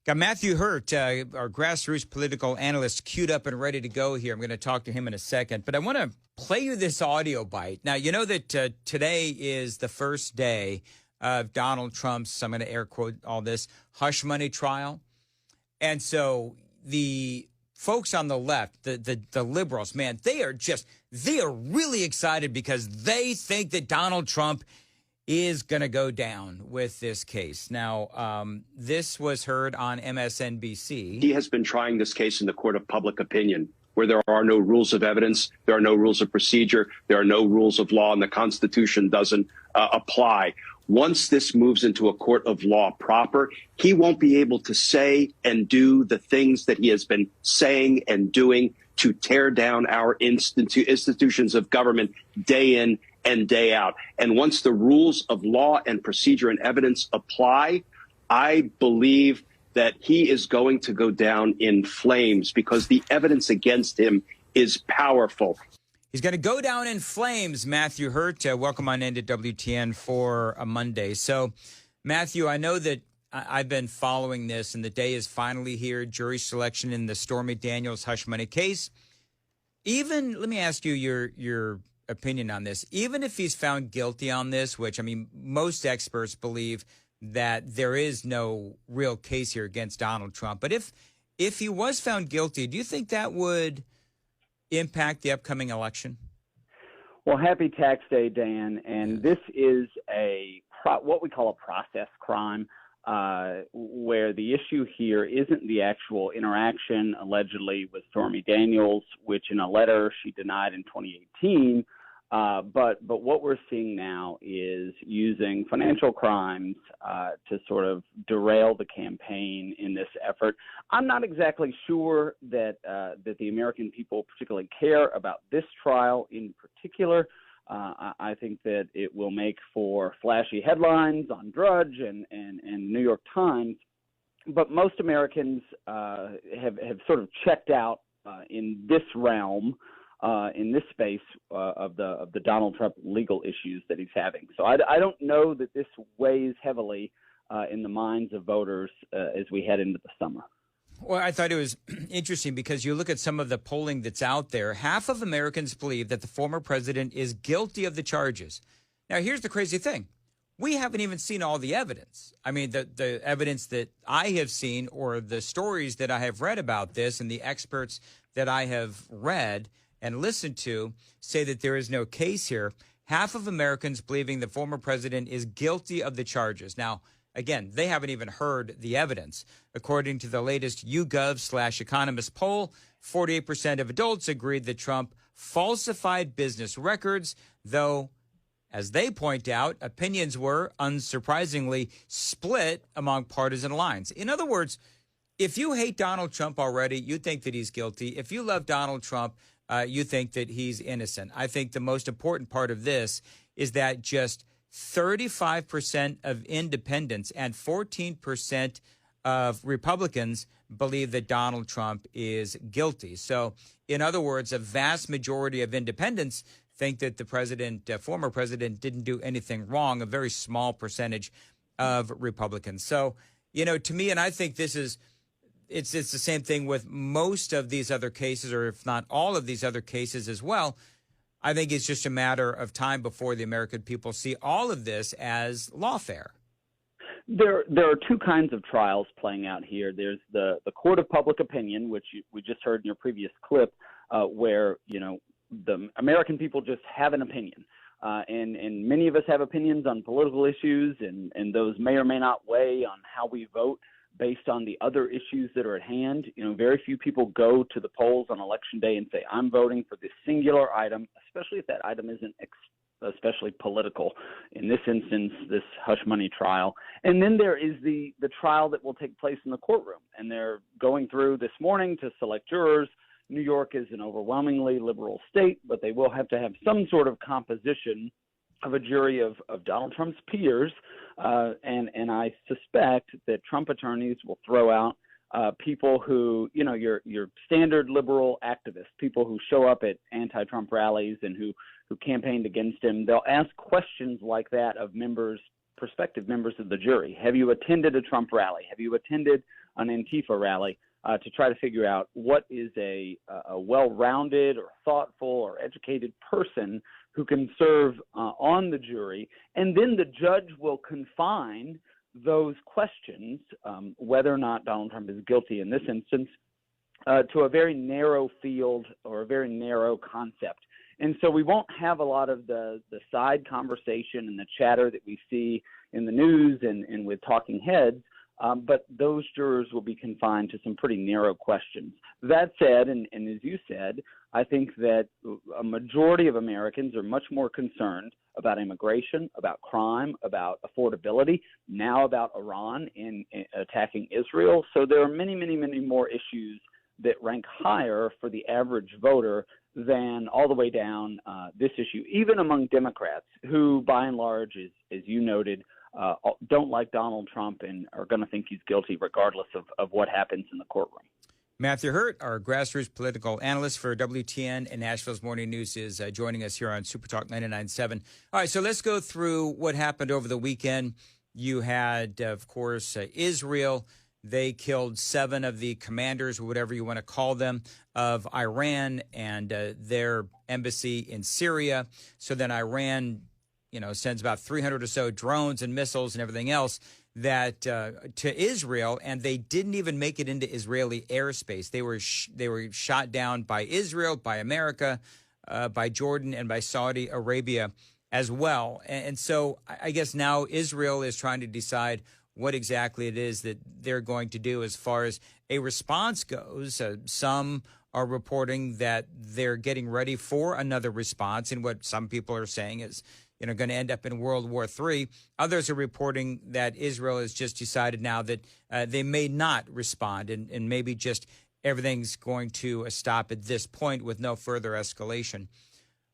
Got Matthew Hurtt, our grassroots political analyst, queued up and ready to go here. I'm going to talk to him in a second, but I want to play you this audio bite. Now, you know that today is the first day of Donald Trump's, I'm going to air quote all this, hush money trial. And so the folks on the left, the liberals, man, they are really excited because they think that Donald Trump is going to go down with this case. Now, this was heard on MSNBC. He has been trying this case in the court of public opinion, where there are no rules of evidence, there are no rules of procedure, there are no rules of law, and the Constitution doesn't apply. Once this moves into a court of law proper, he won't be able to say and do the things that he has been saying and doing to tear down our institutions of government day in and day out. And once the rules of law and procedure and evidence apply, I believe that he is going to go down in flames because the evidence against him is powerful. He's going to go down in flames, Matthew Hurtt. Welcome on into WTN for a Monday. So, Matthew, I know that I've been following this, and the day is finally here, jury selection in the Stormy Daniels hush money case. Even, let me ask you your opinion on this. Even if he's found guilty on this, which, I mean, most experts believe that there is no real case here against Donald Trump. But if he was found guilty, do you think that would impact the upcoming election? Well, happy tax day, Dan. And this is what we call a process crime, where the issue here isn't the actual interaction allegedly with Stormy Daniels, which in a letter she denied in 2018. But what we're seeing now is using financial crimes to sort of derail the campaign in this effort. I'm not exactly sure that the American people particularly care about this trial in particular. I think that it will make for flashy headlines on Drudge and New York Times. But most Americans have sort of checked out in this realm. In this space of the Donald Trump legal issues that he's having. So I don't know that this weighs heavily in the minds of voters as we head into the summer. Well, I thought it was interesting because you look at some of the polling that's out there. Half of Americans believe that the former president is guilty of the charges. Now, here's the crazy thing. We haven't even seen all the evidence. I mean, the evidence that I have seen or the stories that I have read about this and the experts that I have read and listened to say that there is no case here. Half of Americans believing the former president is guilty of the charges. Now, again, they haven't even heard the evidence. According to the latest YouGov/Economist poll, 48% of adults agreed that Trump falsified business records, though, as they point out, opinions were, unsurprisingly, split among partisan lines. In other words, if you hate Donald Trump already, you think that he's guilty. If you love Donald Trump, you think that he's innocent. I think the most important part of this is that just 35% of independents and 14% of Republicans believe that Donald Trump is guilty. So, in other words, a vast majority of independents think that the former president, didn't do anything wrong. A very small percentage of Republicans. So, to me, and I think this is. It's the same thing with most of these other cases, or if not all of these other cases as well. I think it's just a matter of time before the American people see all of this as lawfare. There are two kinds of trials playing out here. There's the court of public opinion, which we just heard in your previous clip, where the American people just have an opinion. And many of us have opinions on political issues, and those may or may not weigh on how we vote based on the other issues that are at hand. Very few people go to the polls on Election Day and say, I'm voting for this singular item, especially if that item isn't especially political. In this instance, this hush money trial. And then there is the trial that will take place in the courtroom. And they're going through this morning to select jurors. New York is an overwhelmingly liberal state, but they will have to have some sort of composition of a jury of Donald Trump's peers, and I suspect that Trump attorneys will throw out people who, your standard liberal activists, people who show up at anti-Trump rallies and who campaigned against him. They'll ask questions like that of prospective members of the jury. Have you attended a Trump rally? Have you attended an Antifa rally to try to figure out what is a well-rounded or thoughtful or educated person who can serve on the jury. And then the judge will confine those questions, whether or not Donald Trump is guilty in this instance, to a very narrow field or a very narrow concept. And so we won't have a lot of the side conversation and the chatter that we see in the news and with talking heads, but those jurors will be confined to some pretty narrow questions. That said, and as you said, I think that a majority of Americans are much more concerned about immigration, about crime, about affordability, now about Iran in attacking Israel. So there are many, many, many more issues that rank higher for the average voter than all the way down this issue, even among Democrats who, by and large, as you noted, don't like Donald Trump and are going to think he's guilty regardless of what happens in the courtroom. Matthew Hurtt, our grassroots political analyst for WTN and Nashville's Morning News, is joining us here on Super Talk 99.7. All right, so let's go through what happened over the weekend. You had, of course, Israel. They killed 7 of the commanders, or whatever you want to call them, of Iran and their embassy in Syria. So then Iran, sends about 300 or so drones and missiles and everything else that to Israel, and they didn't even make it into Israeli airspace. They were shot down by Israel, by America, by Jordan, and by Saudi Arabia as well. And so I guess now Israel is trying to decide what exactly it is that they're going to do as far as a response goes. Some are reporting that they're getting ready for another response, and what some people are saying is, going to end up in World War III. Others are reporting that Israel has just decided now that they may not respond, and maybe just everything's going to stop at this point with no further escalation.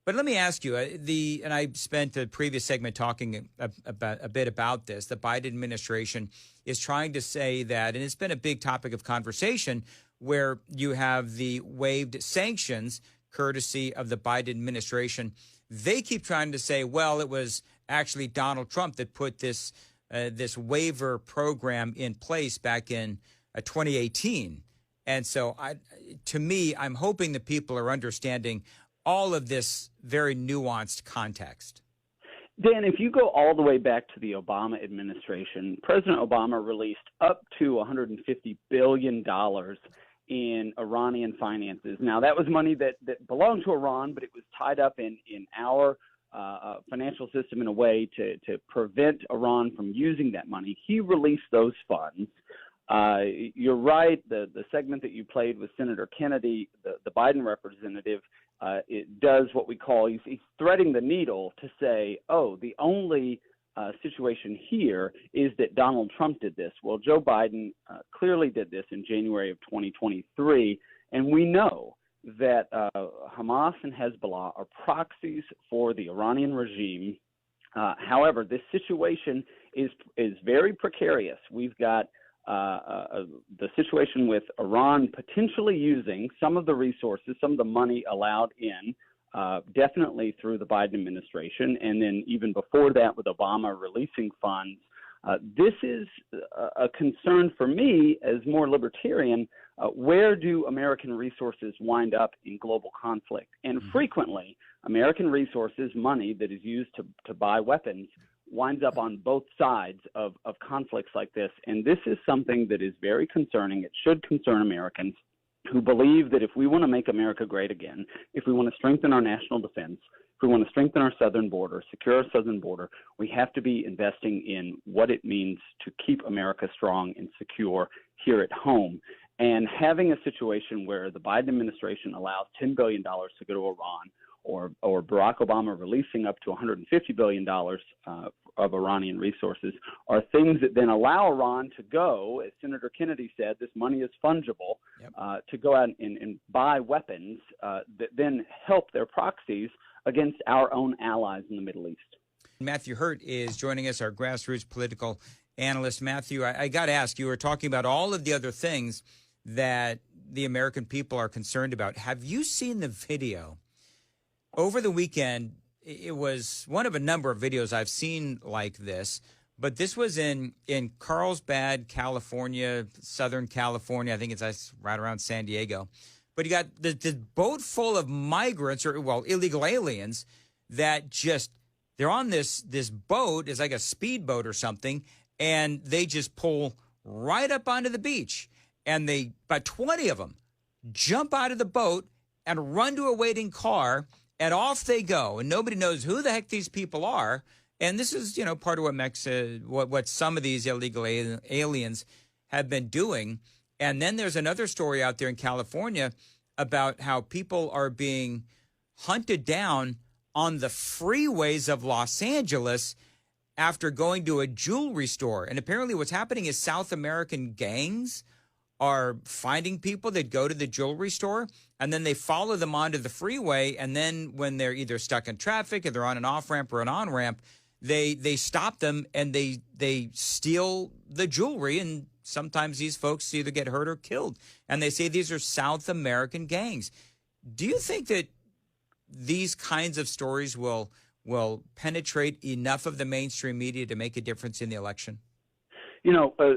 But let me ask you, and I spent the previous segment talking a bit about this. The Biden administration is trying to say that, and it's been a big topic of conversation, where you have the waived sanctions courtesy of the Biden administration. They keep trying to say, well, it was actually Donald Trump that put this waiver program in place back in 2018. And so to me, I'm hoping that people are understanding all of this very nuanced context. Dan, if you go all the way back to the Obama administration, President Obama released up to $150 billion in Iranian finances. Now, that was money that belonged to Iran, but it was tied up in our financial system in a way to prevent Iran from using that money. He released those funds. You're right. The segment that you played with Senator Kennedy, the Biden representative, it does what we call, he's threading the needle to say, the only situation here is that Donald Trump did this. Well, Joe Biden clearly did this in January of 2023, and we know that Hamas and Hezbollah are proxies for the Iranian regime. However, this situation is very precarious. We've got the situation with Iran potentially using some of the resources, some of the money allowed in, definitely through the Biden administration, and then even before that with Obama releasing funds. This is a concern for me as more libertarian. Where do American resources wind up in global conflict? And frequently, American resources, money that is used to buy weapons, winds up on both sides of conflicts like this. And this is something that is very concerning. It should concern Americans who believe that if we want to make America great again, if we want to strengthen our national defense, if we want to strengthen our southern border, secure our southern border, we have to be investing in what it means to keep America strong and secure here at home. And having a situation where the Biden administration allows $10 billion to go to Iran, or Barack Obama releasing up to $150 billion of Iranian resources, are things that then allow Iran to go, as Senator Kennedy said, this money is fungible, to go out and buy weapons that then help their proxies against our own allies in the Middle East. Matthew Hurtt is joining us, our grassroots political analyst. Matthew, I got to ask, you were talking about all of the other things that the American people are concerned about. Have you seen the video? Over the weekend, it was one of a number of videos I've seen like this, but this was in Carlsbad, California, Southern California. I think it's right around San Diego. But you got this boat full of migrants, or, well, illegal aliens that they're on this boat. It's like a speedboat or something, and they just pull right up onto the beach. And about 20 of them jump out of the boat and run to a waiting car, and off they go. And nobody knows who the heck these people are. And this is, part of what makes what some of these illegal aliens have been doing. And then there's another story out there in California about how people are being hunted down on the freeways of Los Angeles after going to a jewelry store. And apparently what's happening is South American gangs are finding people that go to the jewelry store, and then they follow them onto the freeway. And then when they're either stuck in traffic, or they're on an off-ramp or an on-ramp, they stop them and they steal the jewelry. And sometimes these folks either get hurt or killed. And they say these are South American gangs. Do you think that these kinds of stories will penetrate enough of the mainstream media to make a difference in the election?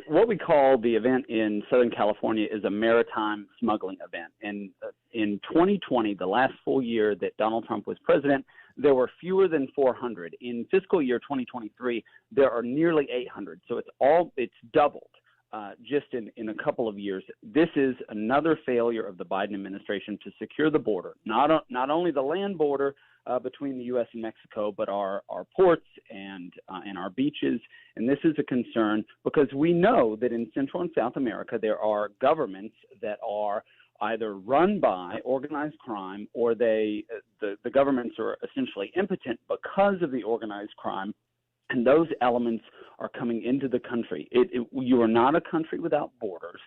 What we call the event in Southern California is a maritime smuggling event. And in 2020, the last full year that Donald Trump was president, there were fewer than 400. In fiscal year 2023, there are nearly 800. So it's doubled just in a couple of years. This is another failure of the Biden administration to secure the border, not only the land border between the U.S. and Mexico, but our ports and our beaches. And this is a concern because we know that in Central and South America, there are governments that are either run by organized crime, or the governments are essentially impotent because of the organized crime, and those elements are coming into the country. You are not a country without borders,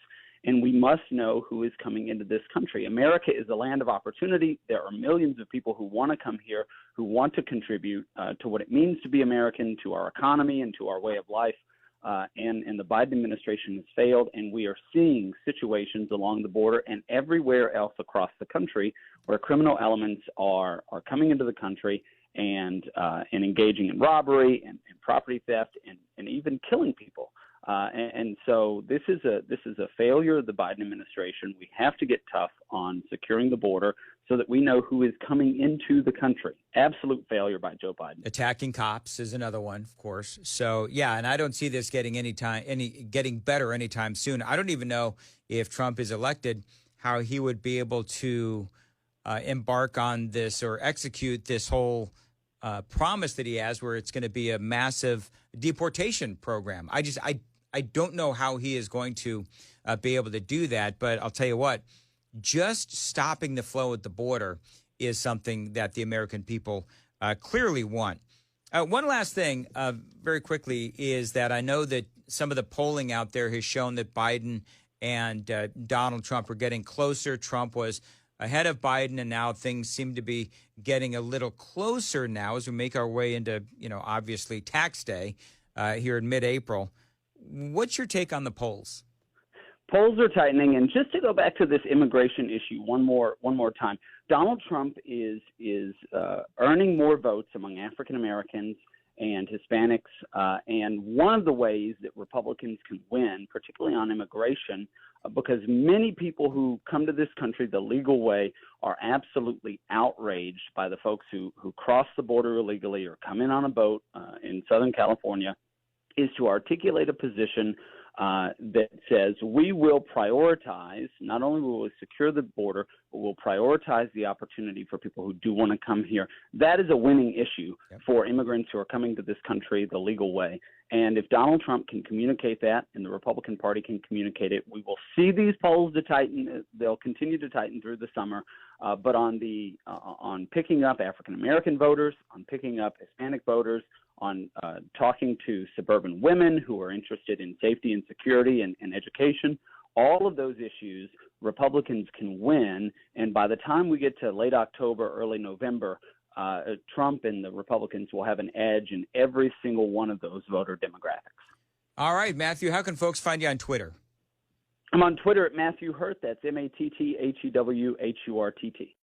and we must know who is coming into this country. America is a land of opportunity. There are millions of people who want to come here, who want to contribute to what it means to be American, to our economy, and to our way of life. And the Biden administration has failed, and we are seeing situations along the border and everywhere else across the country where criminal elements are coming into the country and engaging in robbery and property theft and even killing people. And so this is a failure of the Biden administration. We have to get tough on securing the border so that we know who is coming into the country. Absolute failure by Joe Biden. Attacking cops is another one, of course. So, yeah, and I don't see this getting getting better anytime soon. I don't even know if Trump is elected how he would be able to embark on this or execute this whole promise that he has, where it's going to be a massive deportation program. I don't know how he is going to be able to do that. But I'll tell you what, just stopping the flow at the border is something that the American people clearly want. One last thing, very quickly, is that I know that some of the polling out there has shown that Biden and Donald Trump are getting closer. Trump was ahead of Biden, and now things seem to be getting a little closer now as we make our way into, obviously tax day here in mid-April. What's your take on the polls? Polls are tightening, and just to go back to this immigration issue one more time, Donald Trump is earning more votes among African Americans and Hispanics, and one of the ways that Republicans can win, particularly on immigration, because many people who come to this country the legal way are absolutely outraged by the folks who cross the border illegally or come in on a boat in Southern California, is to articulate a position that says we will prioritize, not only will we secure the border, but we'll prioritize the opportunity for people who do want to come here. That is a winning issue for immigrants who are coming to this country the legal way. And if Donald Trump can communicate that and the Republican Party can communicate it, we will see these polls to tighten. They'll continue to tighten through the summer. But on picking up African American voters, on picking up Hispanic voters, on talking to suburban women who are interested in safety and security and education, all of those issues Republicans can win. And by the time we get to late October, early November, Trump and the Republicans will have an edge in every single one of those voter demographics. All right, Matthew, how can folks find you on Twitter? I'm on Twitter at Matthew Hurtt. That's MatthewHurtt.